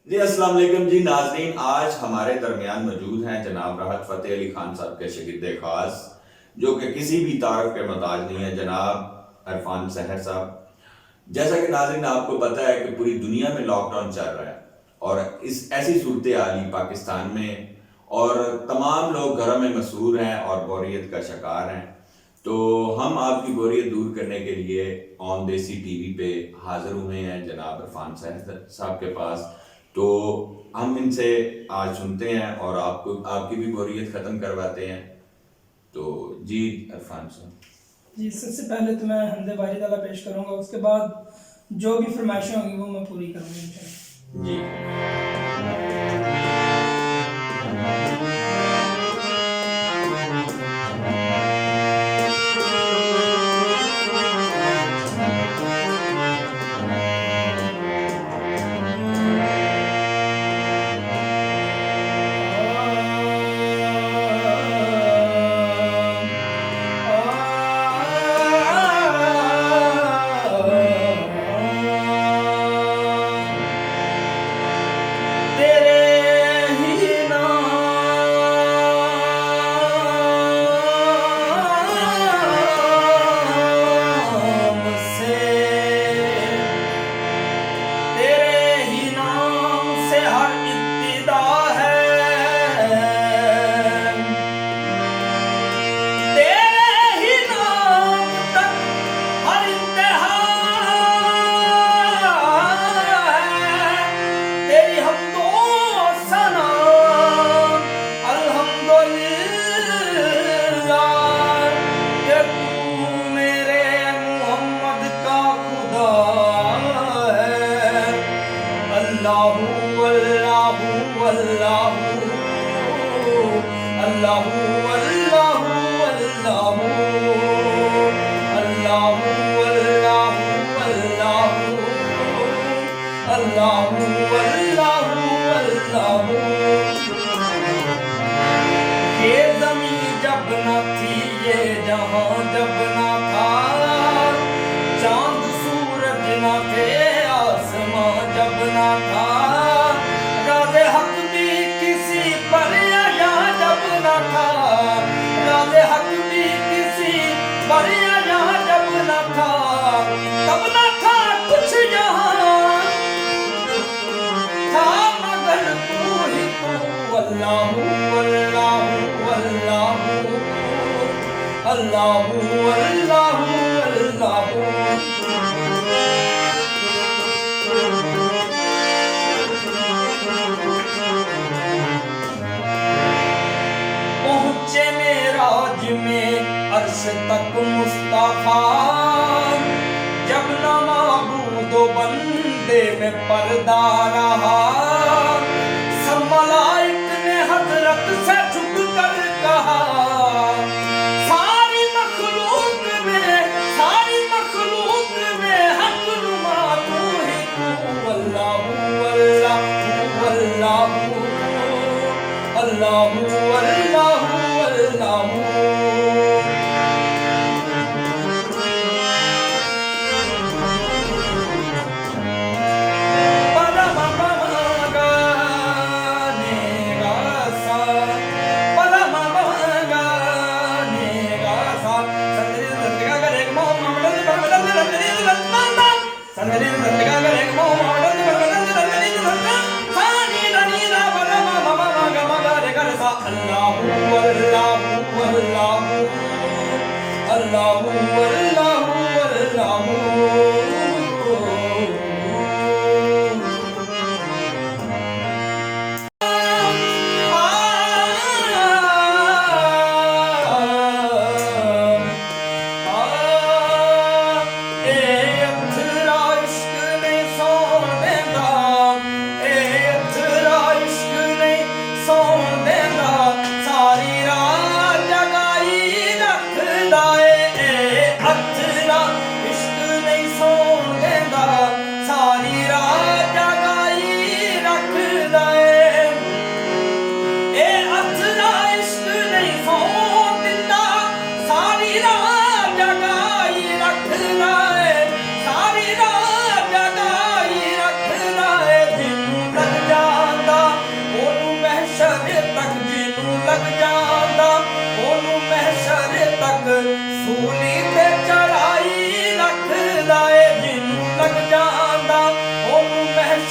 जी अस्सलाम वालेकुम जी नाजरीन। आज हमारे दरमियान मौजूद हैं जनाब राहत फ़तेह अली खान साहब के शागिर्द खास, जो कि किसी भी तारफ़ के मोहताज नहीं है, जनाब इरफान सहर साहब। जैसा कि नाजरीन आपको पता है कि पूरी दुनिया में लॉकडाउन चल रहा है और इस ऐसी सूरत हाल पाकिस्तान में, और तमाम लोग घरों में मसरूर हैं और बोरियत का शिकार हैं। तो हम आपकी बोरियत दूर करने के लिए ऑन देसी टीवी पे हाजिर हुए हैं जनाब इरफान साहब के पास। तो हम इनसे आज सुनते हैं और आपको आपकी भी बोरियत ख़त्म करवाते हैं। तो जी इरफान साहब। जी, सबसे पहले तो मैं हमदे बारी ताला पेश करूंगा, उसके बाद जो भी फरमाइशें होंगी वो मैं पूरी करूंगा इंशाल्लाह। जी अल्लाहू अल्लाहू अल्लाहू अल्लाहू अल्लाहू अल्लाहू अल्लाहू अल्लाहू अल्लाहू अल्लाहू। ये ज़मीं जब न थी, ये जहां जब न था, चांद सूरज न थे, आसमां जब न था, राज़े हक भी किसी पर आया जब न था, राज़े हक भी किसी पर आया जब न था, तब न था कुछ यहाँ था मगर तू ही तू। अल्लाहू अल्लाहू अल्लाहू अल्लाहू अल्लाहू पहुँचे मेराज में अर्श तक मुस्तफा, जब न माबूदो बंदे में पर्दा रहा, सब मलाइक ने हजरत से झुक कर कहा, सारी मखलूक में हक नुमा तू ही तू। अल्लाहू अल्लाहू अल्लाहू अल्लाहू अल्लाहू।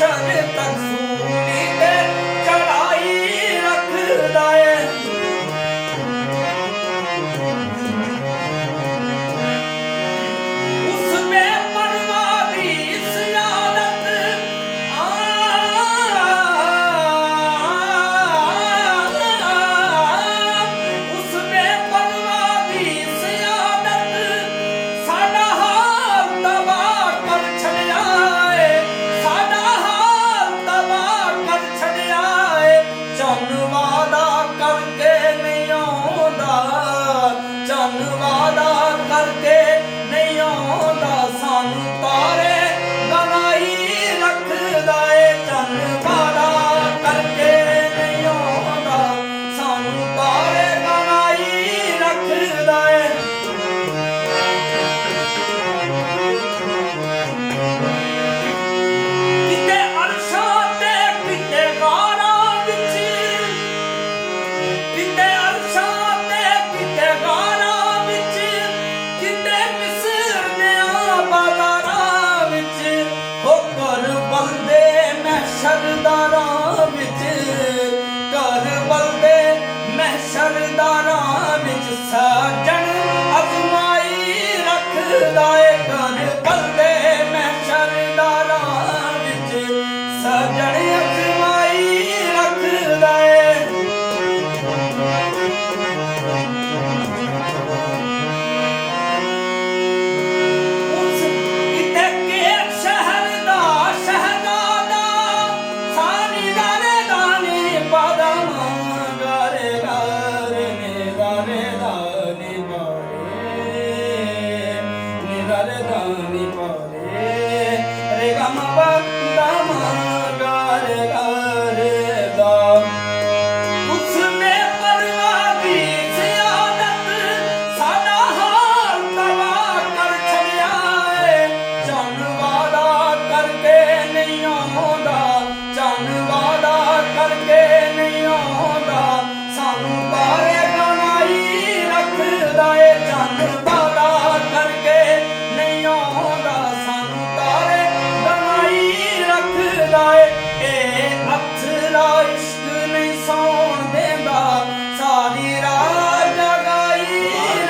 महशर तक सूली ते चढ़ाई रखदा है। उस बेपरवाह दी सियादत उस बेपरवाह दी सियादत साडा हाल तबाह कर छड़िया है, साडा हाल तबाह कर छड़िया है। चन वादा करके नहीं आउंदा, चन वादा करके नहीं आउंदा, सानू तारे गवाई रखदा है। चन वादा करके नहीं आउंदा, सानू तारे गवाई रखदा है। किते अरशां ते किते गारां विच, किते अरशां ते किते गारां विच, किते मिस्र दियां बाज़ारां विच, हो करबल दे महशर दा राह विच, करबल दे महशर दा राह विच साजन अज़माई रखदा है। करबल दे महशर दा राह विच साजन अज़माई रखदा है। उस किते केर शहर दा शहजादा, सानी गारे दानी बादाम, गारे गारे ने गारे दानी बारे, ने गारे दानी बारे, रे गम बादाम, गारे गारे दा। उस बेपरवाह दी सियादत साडा हाल तबाह कर छड़िया है। चन वादा करके नहीं आउंदा, चन वादा करके नहीं आउंदा, सानू तारे गवाई रखदा है। चन वादा करके नहीं आउंदा, सानू तारे गवाई रखदा है। ए अथरा इश्क नहीं सौण देंदा, सारी रात जगाई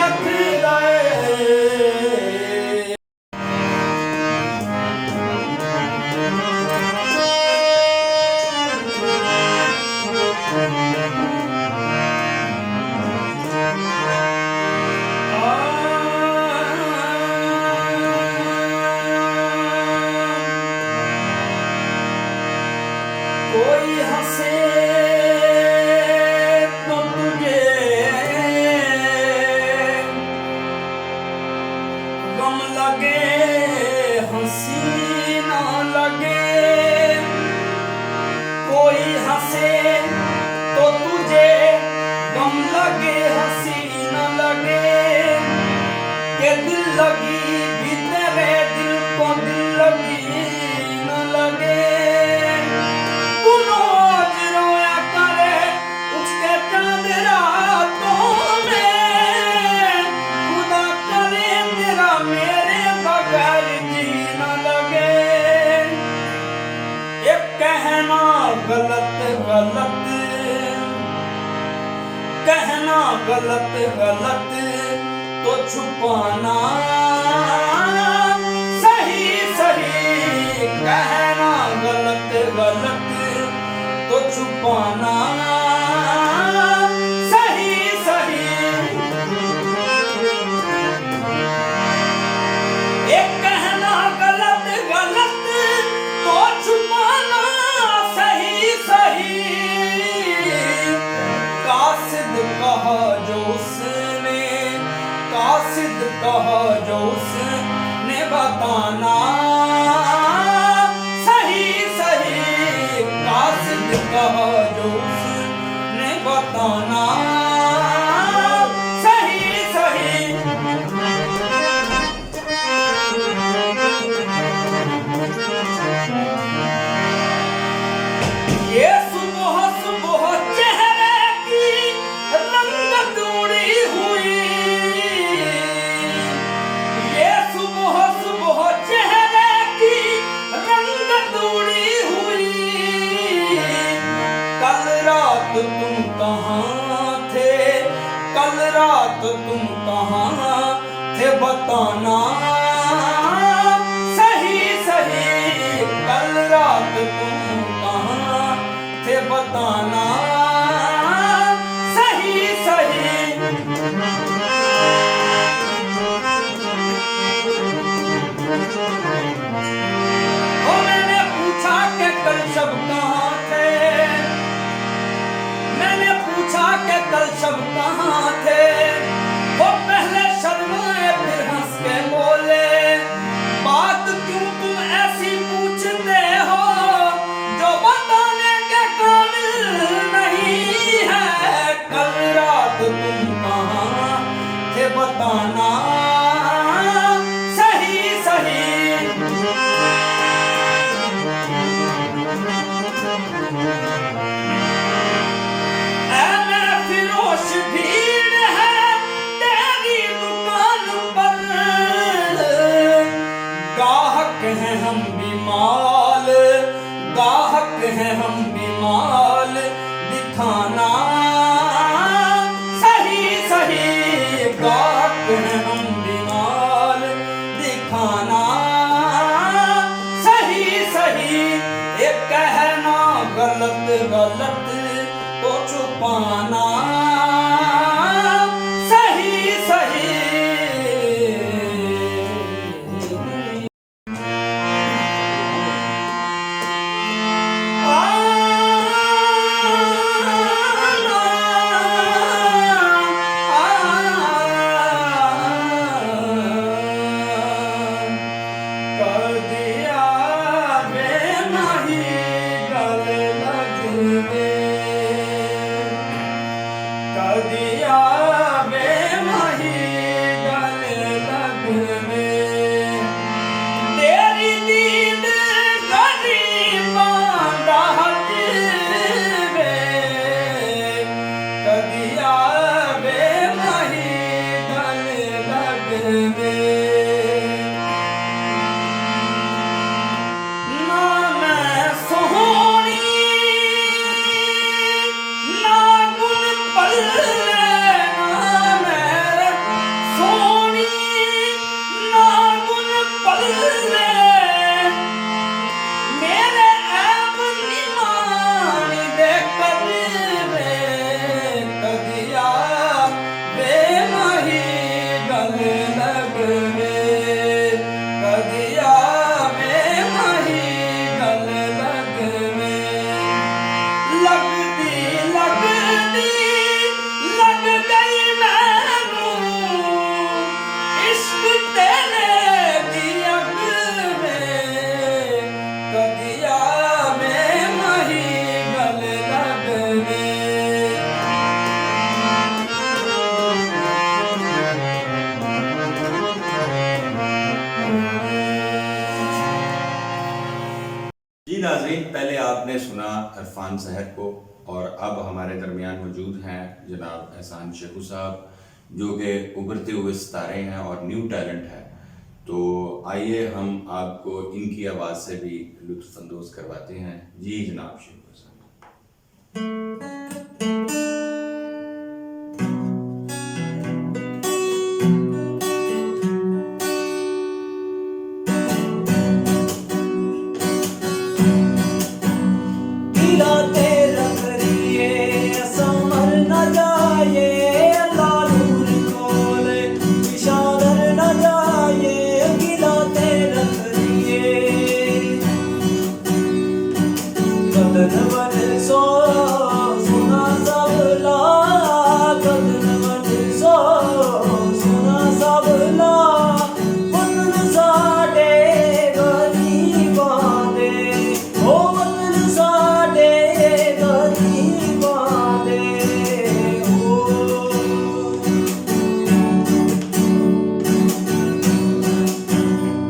रखदा है। कोई हंसे तो तुझे गम लगे, हंसी ना लगे। कोई हंसे तो तुझे गम लगे, हंसी न लगे। के दिल लगी भी तेरे दिल को दिल लगी न लगे। तू रोज रोया करे उसके चांद रातों में, खुदा करे तेरा मेरे बगैर जी न लगे। ये कहना गलत गलत, कहना गलत गलत, तो छुपाना सही सही। कहना गलत गलत, तो छुपाना सही सही। एक कहना गलत गलत, तो छुपाना सही सही। कासिद कहा जो उसने, कासिद कहा जो उसने बताना सही सही। कासिद कहा जो उसने बताना सही सही। ये सुबह सुबह चेहरे की रंगत उड़ी हुई। ये सुबह सुबह चेहरे की रंगत उड़ी हुई। बताना सही सही, कल रात तुम कहाँ थे बताना सही सही। ओ मैंने पूछा कि कल सब कहाँ थे, मैंने पूछा कि कल सब कहाँ थे, वो पहले शर्माए फिर हंस के बोले, बात क्यों तुम ऐसी पूछते हो जो बताने के काबिल नहीं है, कल रात तुम कहाँ थे बताना सही सही। फिरोश भीड़ है तेरी दुकान पर, गाहक हैं हम भी माल, गाहक हैं हम भी माल, दिखाना सही सही, गाहक हैं हम भी माल, दिखाना सही सही। ये कहना गलत गलत को छुपाना सही सही। कर दिया बेमाही गले लगने, कर दिया बेमाही गले लगने, तेरी दीद गरीबां दा हज वे, कर दिया बेमाही गले लगने। ना मैं सोहनी ना गुण पल्ले, ना मैं सोहनी ना गुण पल्ले, मेरे ऐब निमानी दे कदवे, कदिया बेमाही गले लगवे, कदिया बेमाही गले लगवे। लगदी लगदी लग गई मैनू इश्क तेरे दी अग में, कदिया बेमाही गले लगवे। जी नाज़रीन, पहले आपने सुना इरफान सहर को, और अब हमारे दरमियान मौजूद हैं जनाब एहसान शेखू साहब, जो कि उभरते हुए सितारे हैं और न्यू टैलेंट है। तो आइए हम आपको इनकी आवाज़ से भी लुत्फ़ अंदोज़ करवाते हैं। जी जनाब शेखू साहब। गिला तेरा करिए समर न जाए, लालूर कोले विशादर न जाए, गिला तेरा करिए कदन बन सो सुना सबला, कदन बन सो सुना सबला, वतन साडे गरीबां दे, ओ वतन साडे गरीबां दे, ओ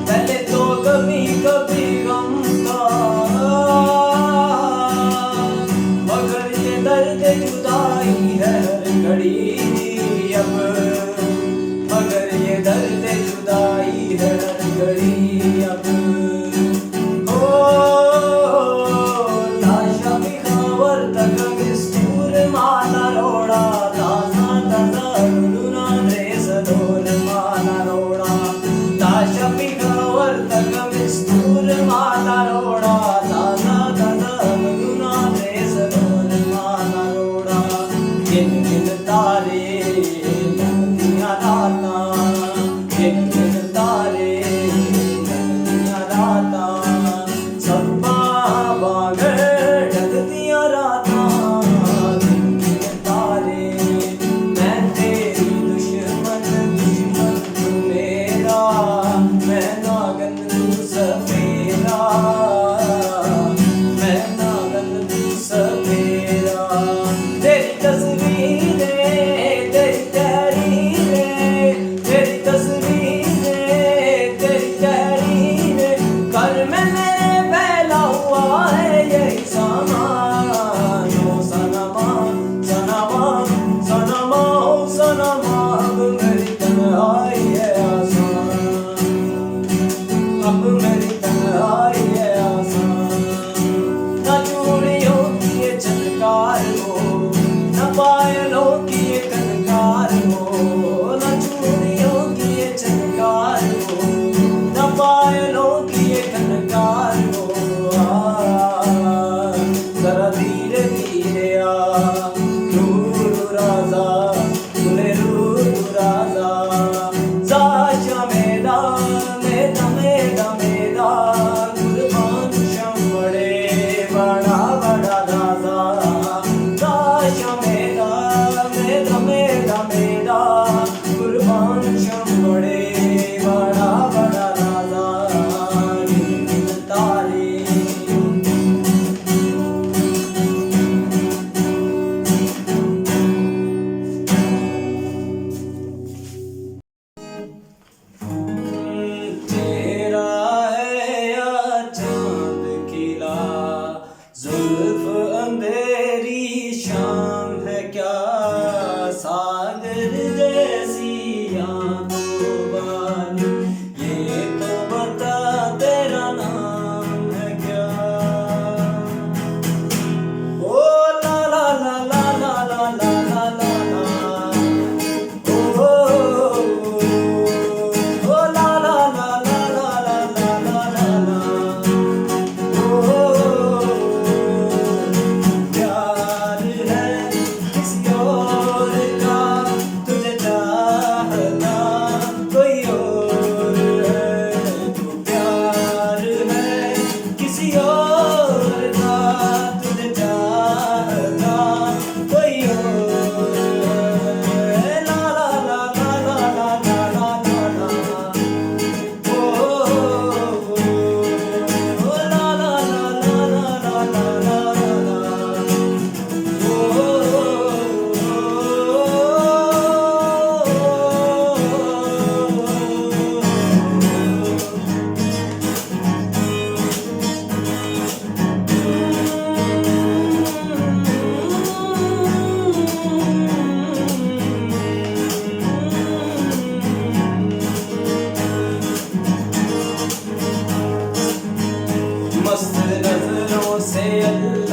पहले तो कभी कभी गम का, मगर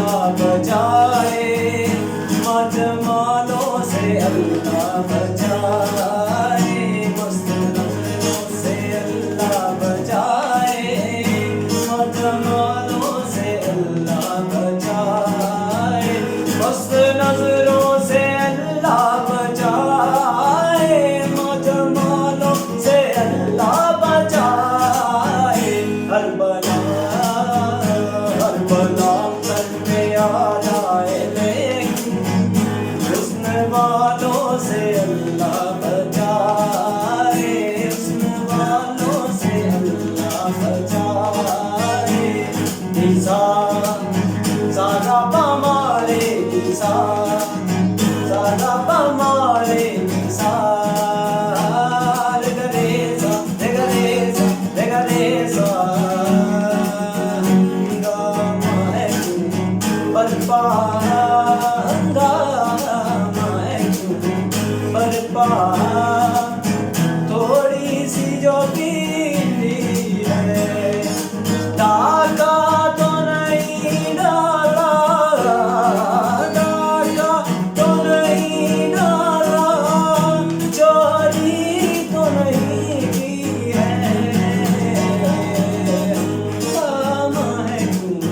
अल्लाह बचाए, मजमालों से अल्लाह बचाए, मस्त नजरों से अल्लाह बचाए, मजमालों से अल्लाह बचाए, मस्त नजरों से अल्लाह बचाए, मजमालों से अल्लाह बचाए। हर बला कर पे आ जाए, लेकिन हुस्न वालों से अल्लाह बचाए, हुस्न वालों से अल्लाह बचाए। ईसा सादा पमारे ईसा, सादा पमारे ईसा, लेगरेसा लेगरेसा लेगरेसा, हंगामा है क्यों बरपा, हंगामा है क्यों बरपा, थोड़ी सी जो पीली है, डाका तो नहीं डाला, डाका तो नहीं डाला, चोरी तो नहीं की है, हंगामा है क्यों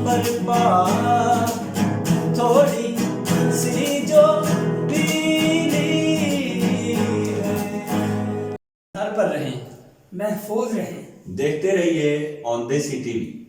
बरपा, थोड़ी सी जो पीली है। घर पर रहें, महफूज रहें। देखते रहिए ऑन देसी टीवी।